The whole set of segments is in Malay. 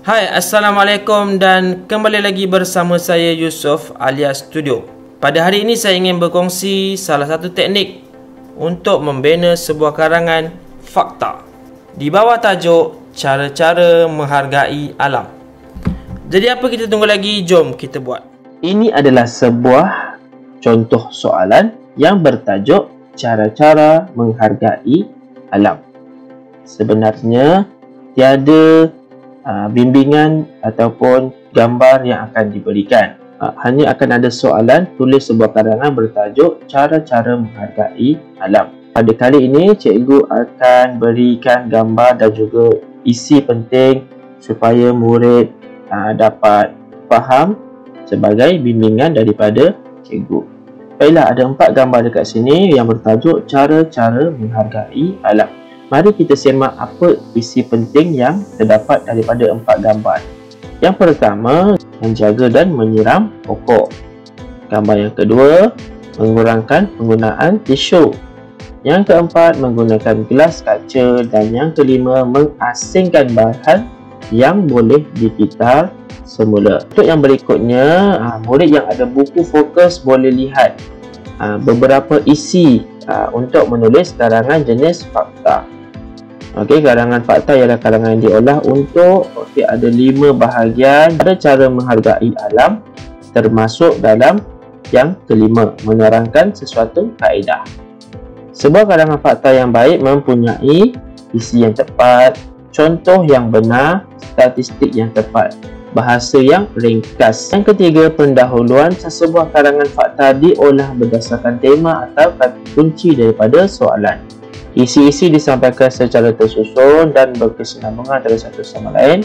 Hai, Assalamualaikum dan kembali lagi bersama saya Yusof alias Studio. Pada hari ini saya ingin berkongsi salah satu teknik untuk membina sebuah karangan fakta di bawah tajuk cara-cara menghargai alam. Jadi apa kita tunggu lagi? Jom kita buat. Ini adalah sebuah contoh soalan yang bertajuk cara-cara menghargai alam. Sebenarnya tiada bimbingan ataupun gambar yang akan diberikan. Hanya akan ada soalan tulis sebuah karangan bertajuk cara-cara menghargai alam. Pada kali ini cikgu akan berikan gambar dan juga isi penting supaya murid dapat faham sebagai bimbingan daripada cikgu. Baiklah, ada 4 gambar dekat sini yang bertajuk cara-cara menghargai alam. Mari kita semak apa isi penting yang terdapat daripada 4 gambar. Yang pertama, menjaga dan menyiram pokok. Gambar yang kedua, mengurangkan penggunaan tisu. Yang keempat, menggunakan gelas kaca. Dan yang kelima, mengasingkan bahan yang boleh dikitar semula. Untuk yang berikutnya, murid yang ada buku fokus boleh lihat beberapa isi untuk menulis karangan jenis fakta. Okey, karangan fakta ialah karangan yang diolah untuk ada 5 bahagian. Ada cara menghargai alam, termasuk dalam yang kelima, menerangkan sesuatu kaedah. Sebuah karangan fakta yang baik mempunyai isi yang tepat, contoh yang benar, statistik yang tepat, bahasa yang ringkas. Yang ketiga, pendahuluan. Sesebuah karangan fakta diolah berdasarkan tema atau kata kunci daripada soalan. Isi-isi disampaikan secara tersusun dan berkesinambungan antara satu sama lain.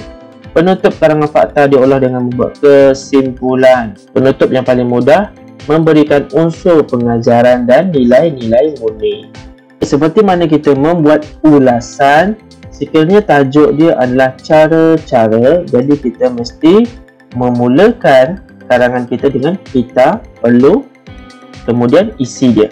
Penutup karangan fakta diolah dengan membuat kesimpulan. Penutup yang paling mudah memberikan unsur pengajaran dan nilai-nilai murni. Seperti mana kita membuat ulasan, sekiranya tajuk dia adalah cara-cara, jadi kita mesti memulakan karangan kita dengan kita perlu, kemudian isi dia.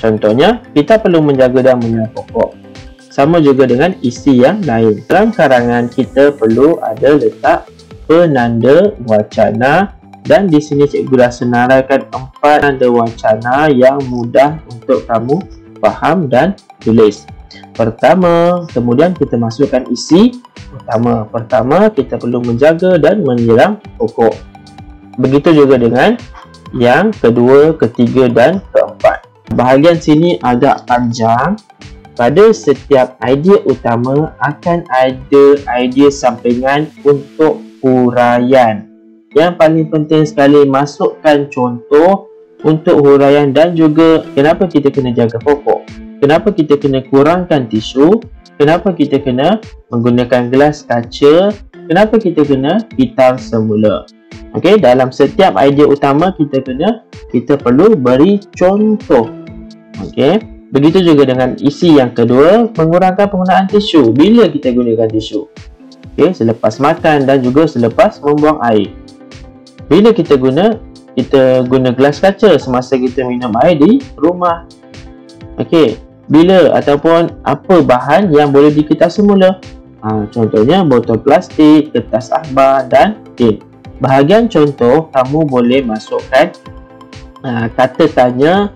Contohnya, kita perlu menjaga dan menyiram pokok. Sama juga dengan isi yang lain. Dalam karangan kita perlu ada letak penanda wacana, dan di sini cikgu dah senaraikan 4 penanda wacana yang mudah untuk kamu faham dan tulis. Pertama, kemudian kita masukkan isi utama. Pertama, kita perlu menjaga dan menyiram pokok. Begitu juga dengan yang kedua, ketiga dan keempat. Bahagian sini agak panjang. Pada setiap idea utama akan ada idea sampingan untuk huraian. Yang paling penting sekali, masukkan contoh untuk huraian dan juga kenapa kita kena jaga pokok, kenapa kita kena kurangkan tisu, kenapa kita kena menggunakan gelas kaca, kenapa kita kena kitar semula. Okey, dalam setiap idea utama kita perlu beri contoh. Okey, begitu juga dengan isi yang kedua, mengurangkan penggunaan tisu. Bila kita gunakan tisu? Okey, selepas makan dan juga selepas membuang air. Bila kita guna gelas kaca semasa kita minum air di rumah. Okey, bila ataupun apa bahan yang boleh dikitar semula? Contohnya botol plastik, kertas akhbar dan tin. Bahagian contoh kamu boleh masukkan kata tanya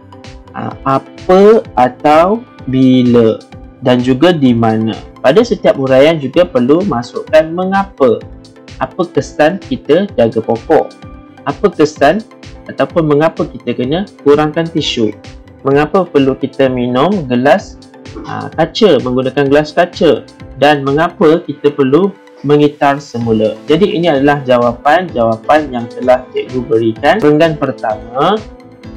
apa atau bila dan juga di mana. Pada setiap huraian juga perlu masukkan mengapa. Apa kesan kita jaga pokok? Apa kesan ataupun mengapa kita kena kurangkan tisu? Mengapa perlu kita minum gelas kaca, menggunakan gelas kaca? Dan mengapa kita perlu mengitar semula? Jadi ini adalah jawapan-jawapan yang telah cikgu berikan. Perenggan pertama,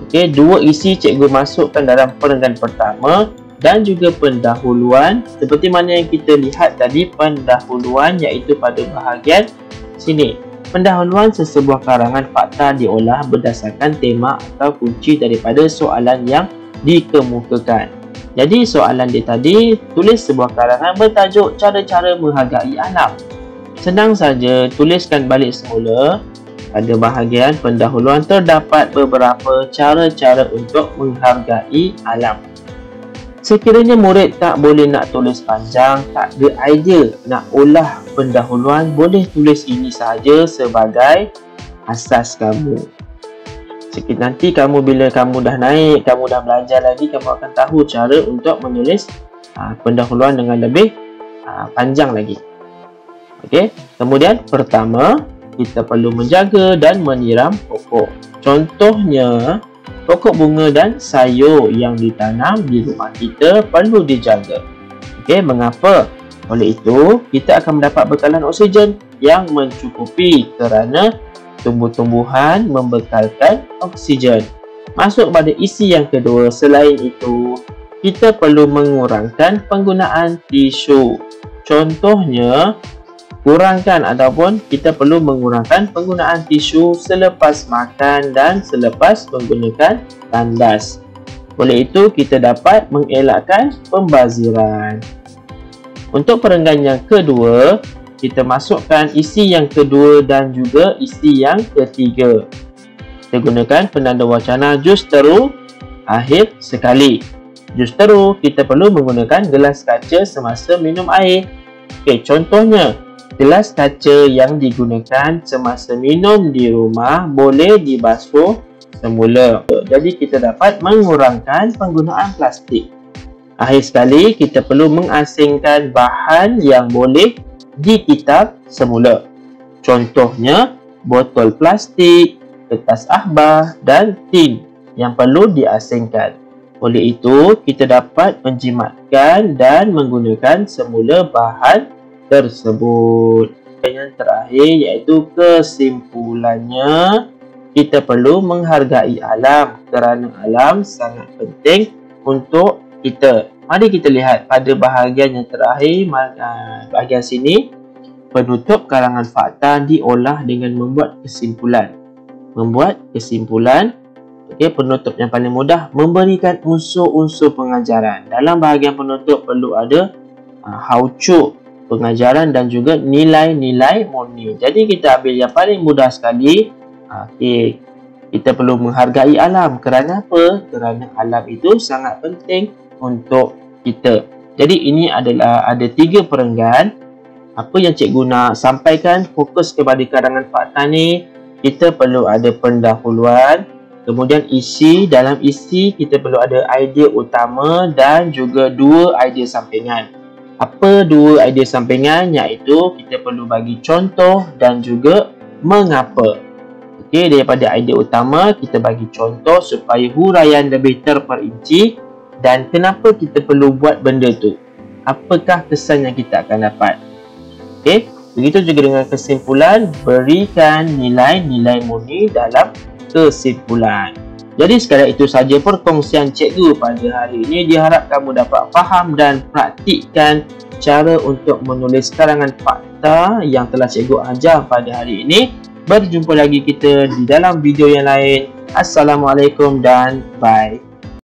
okey, 2 isi cikgu masukkan dalam perenggan pertama dan juga pendahuluan. Seperti mana yang kita lihat tadi, pendahuluan iaitu pada bahagian sini. Pendahuluan sesebuah karangan fakta diolah berdasarkan tema atau kunci daripada soalan yang dikemukakan. Jadi soalan dia tadi, tulis sebuah karangan bertajuk cara-cara menghargai alam. Senang saja, tuliskan balik semula. Pada bahagian pendahuluan terdapat beberapa cara-cara untuk menghargai alam. Sekiranya murid tak boleh nak tulis panjang, tak ada idea nak ulah pendahuluan, boleh tulis ini sahaja sebagai asas kamu. Nanti kamu bila kamu dah naik, kamu dah belajar lagi, kamu akan tahu cara untuk menulis pendahuluan dengan lebih panjang lagi. Okey. Kemudian pertama, kita perlu menjaga dan menyiram pokok. Contohnya, pokok bunga dan sayur yang ditanam di rumah kita perlu dijaga. Okey, mengapa? Oleh itu, kita akan mendapat bekalan oksigen yang mencukupi kerana tumbuh-tumbuhan membekalkan oksigen. Masuk pada isi yang kedua, selain itu, kita perlu mengurangkan penggunaan tisu. Contohnya, kurangkan ataupun kita perlu mengurangkan penggunaan tisu selepas makan dan selepas menggunakan tandas. Oleh itu, kita dapat mengelakkan pembaziran. Untuk perenggan yang kedua, kita masukkan isi yang kedua dan juga isi yang ketiga. Kita gunakan penanda wacana justeru akhir sekali. Justeru, kita perlu menggunakan gelas kaca semasa minum air. Okey, contohnya, gelas kaca yang digunakan semasa minum di rumah boleh dibasuh semula. Jadi kita dapat mengurangkan penggunaan plastik. Akhir sekali, kita perlu mengasingkan bahan yang boleh dikitab semula. Contohnya, botol plastik, kertas ahbah dan tin yang perlu diasingkan. Oleh itu, kita dapat menjimatkan dan menggunakan semula bahan tersebut. Yang terakhir iaitu kesimpulannya, kita perlu menghargai alam kerana alam sangat penting untuk kita. Mari kita lihat pada bahagian yang terakhir, bahagian sini, penutup karangan fakta diolah dengan membuat kesimpulan. Membuat kesimpulan. Okey, penutup yang paling mudah, memberikan unsur-unsur pengajaran. Dalam bahagian penutup perlu ada how to pengajaran dan juga nilai-nilai murni. Jadi kita ambil yang paling mudah sekali. Okey, kita perlu menghargai alam. Kerana apa? Kerana alam itu sangat penting untuk kita. Jadi ini adalah ada 3 perenggan. Apa yang cikgu nak sampaikan, fokus kepada karangan fakta ni, kita perlu ada pendahuluan, kemudian isi. Dalam isi kita perlu ada idea utama dan juga 2 idea sampingan. Apa 2 idea sampingan? Iaitu kita perlu bagi contoh dan juga mengapa. Okey, daripada idea utama kita bagi contoh supaya huraian lebih terperinci dan kenapa kita perlu buat benda tu. Apakah kesan yang kita akan dapat. Okey, begitu juga dengan kesimpulan, berikan nilai-nilai murni dalam kesimpulan. Jadi sekadar itu saja perkongsian cikgu pada hari ini. Diharap kamu dapat faham dan praktikkan cara untuk menulis karangan fakta yang telah cikgu ajar pada hari ini. Berjumpa lagi kita di dalam video yang lain. Assalamualaikum dan bye.